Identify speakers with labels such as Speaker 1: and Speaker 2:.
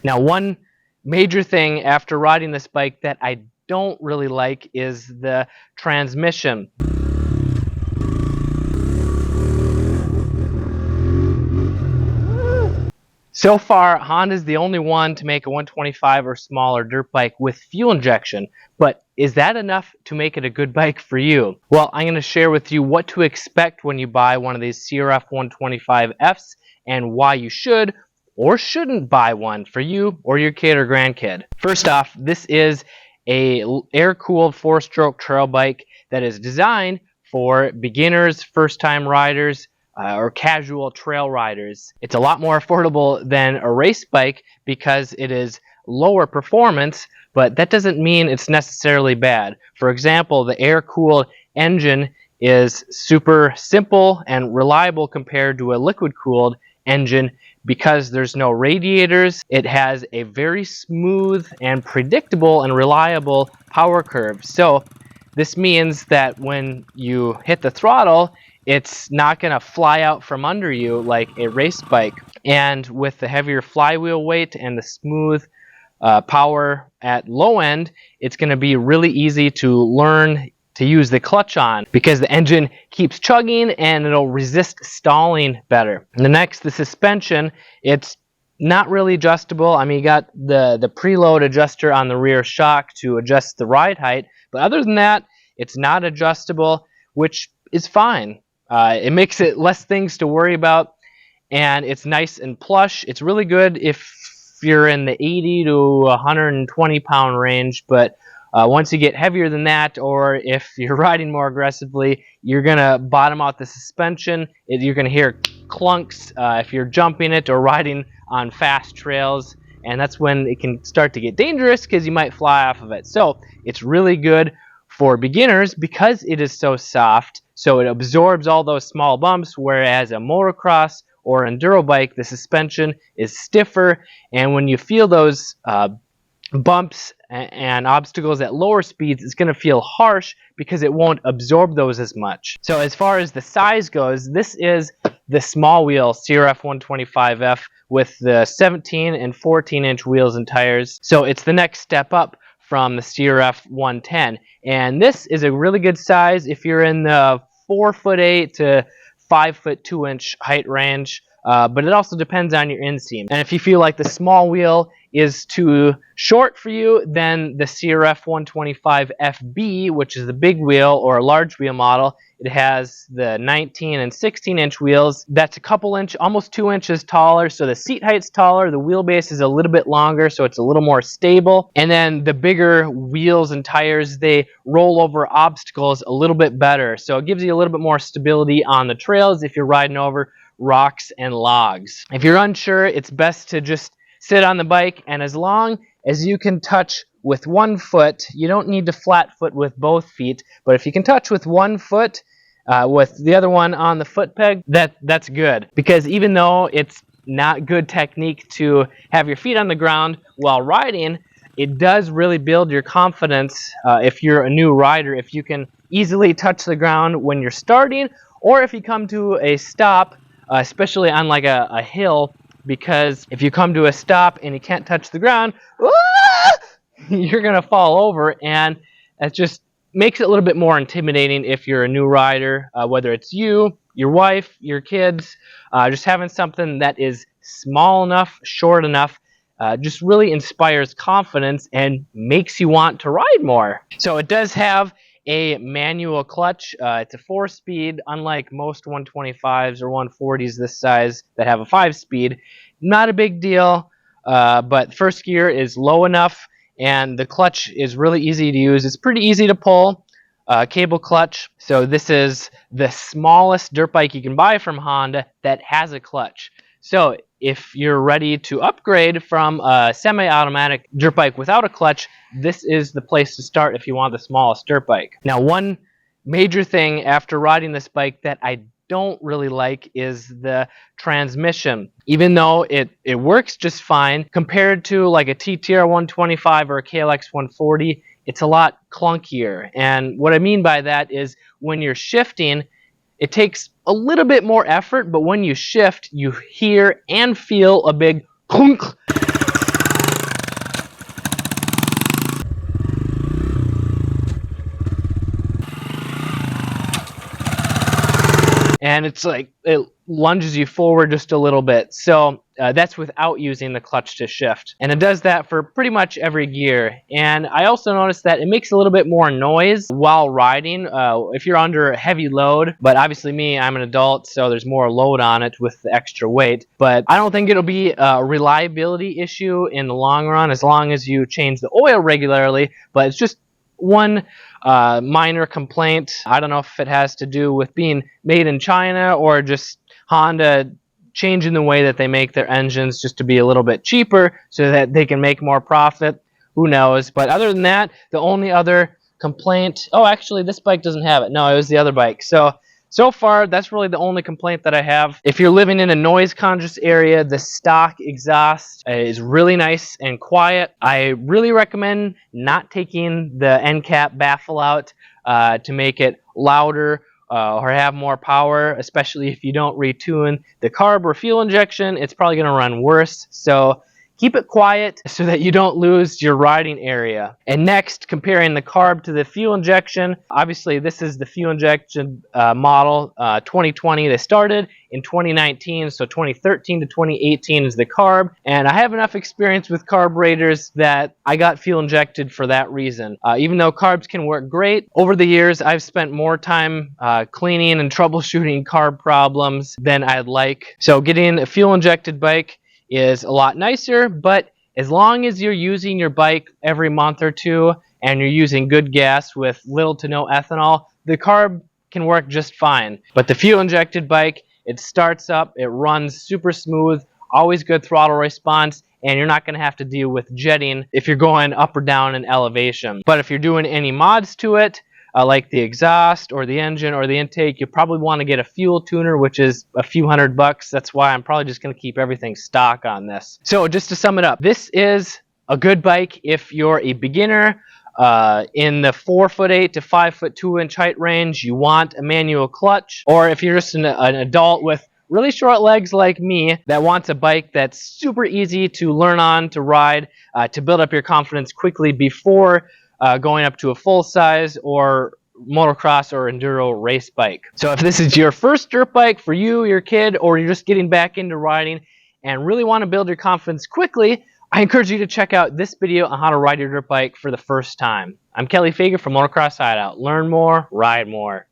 Speaker 1: Now, one major thing after riding this bike that I don't really like is the transmission. So far, Honda's the only one to make a 125 or smaller dirt bike with fuel injection, but is that enough to make it a good bike for you? Well, I'm going to share with you what to expect when you buy one of these CRF 125Fs and why you should or shouldn't buy one for you or your kid or grandkid. First off, this is a air-cooled 4-stroke trail bike that is designed for beginners, first-time riders, or casual trail riders. It's a lot more affordable than a race bike because it is lower performance, but that doesn't mean it's necessarily bad. For example, the air-cooled engine is super simple and reliable compared to a liquid-cooled engine because there's no radiators. It has a very smooth and predictable and reliable power curve. So this means that when you hit the throttle, it's not going to fly out from under you like a race bike. And with the heavier flywheel weight and the smooth power at low end, it's going to be really easy to learn to use the clutch on because the engine keeps chugging and it'll resist stalling better. And the next, the suspension, it's not really adjustable. I mean, you got the preload adjuster on the rear shock to adjust the ride height, but other than that, it's not adjustable, which is fine. It makes it less things to worry about, and it's nice and plush. It's really good if you're in the 80 to 120 pound range, but once you get heavier than that, or if you're riding more aggressively, you're gonna bottom out the suspension. You're gonna hear clunks if you're jumping it or riding on fast trails, and that's when it can start to get dangerous because you might fly off of it. So it's really good for beginners because it is so soft, so it absorbs all those small bumps, whereas a motocross or enduro bike, the suspension is stiffer, and when you feel those bumps and obstacles at lower speeds, it's going to feel harsh because it won't absorb those as much. So as far as the size goes, this is the small wheel CRF 125F with the 17 and 14 inch wheels and tires. So it's the next step up from the CRF 110, and this is a really good size if you're in the 4'8" to 5'2" height range, but it also depends on your inseam. And if you feel like the small wheel is too short for you, then the CRF 125FB, which is the big wheel or a large wheel model, it has the 19 and 16 inch wheels. That's a couple inch, almost 2 inches taller, so the seat height's taller, the wheelbase is a little bit longer, so it's a little more stable. And then the bigger wheels and tires, they roll over obstacles a little bit better, so it gives you a little bit more stability on the trails if you're riding over rocks and logs. If you're unsure, it's best to just sit on the bike, and as long as you can touch with one foot, you don't need to flat foot with both feet, but if you can touch with one foot with the other one on the foot peg, that's good, because even though it's not good technique to have your feet on the ground while riding, it does really build your confidence if you're a new rider, if you can easily touch the ground when you're starting, or if you come to a stop, especially on like a hill, because if you come to a stop and you can't touch the ground, you're gonna fall over, and it just makes it a little bit more intimidating if you're a new rider, whether it's you, your wife, your kids. Just having something that is small enough, short enough, just really inspires confidence and makes you want to ride more. So it does have a manual clutch. It's a 4-speed, unlike most 125s or 140s this size that have a 5-speed. Not a big deal, but first gear is low enough, and the clutch is really easy to use. It's pretty easy to pull, cable clutch. So this is the smallest dirt bike you can buy from Honda that has a clutch. So if you're ready to upgrade from a semi-automatic dirt bike without a clutch, this is the place to start if you want the smallest dirt bike. Now, one major thing after riding this bike that I don't really like is the transmission. Even though it works just fine, compared to like a TTR 125 or a KLX 140, it's a lot clunkier. And what I mean by that is when you're shifting, it takes a little bit more effort, but when you shift, you hear and feel a big clunk. and it's like it lunges you forward just a little bit. So that's without using the clutch to shift, and it does that for pretty much every gear. And I also noticed that it makes a little bit more noise while riding if you're under a heavy load. But obviously I'm an adult, so there's more load on it with the extra weight. But I don't think it'll be a reliability issue in the long run as long as you change the oil regularly. But it's just one minor complaint. I don't know if it has to do with being made in China or just Honda changing the way that they make their engines just to be a little bit cheaper so that they can make more profit. Who knows? But other than that, the only other complaint, oh, actually this bike doesn't have it. No, it was the other bike. So far, that's really the only complaint that I have. If you're living in a noise conscious area, the stock exhaust is really nice and quiet. I really recommend not taking the end cap baffle out to make it louder or have more power, especially if you don't retune the carb or fuel injection. It's probably going to run worse. So keep it quiet so that you don't lose your riding area. And next, comparing the carb to the fuel injection. Obviously, this is the fuel injection model 2020. They started in 2019, so 2013 to 2018 is the carb. And I have enough experience with carburetors that I got fuel injected for that reason. Even though carbs can work great, over the years I've spent more time cleaning and troubleshooting carb problems than I'd like. So getting a fuel injected bike is a lot nicer, but as long as you're using your bike every month or two and you're using good gas with little to no ethanol, the carb can work just fine. But the fuel injected bike, it starts up, it runs super smooth, always good throttle response, and you're not going to have to deal with jetting if you're going up or down in elevation. But if you're doing any mods to it, like the exhaust or the engine or the intake, you probably want to get a fuel tuner, which is a few $100. That's why I'm probably just going to keep everything stock on this. So just to sum it up, this is a good bike if you're a beginner in the 4'8" to 5'2" height range. You want a manual clutch, or if you're just an adult with really short legs like me that wants a bike that's super easy to learn on, to ride, to build up your confidence quickly before going up to a full size or motocross or enduro race bike. So if this is your first dirt bike for you, your kid, or you're just getting back into riding and really want to build your confidence quickly, I encourage you to check out this video on how to ride your dirt bike for the first time. I'm Kelly Fager from Motocross Hideout. Learn more, ride more.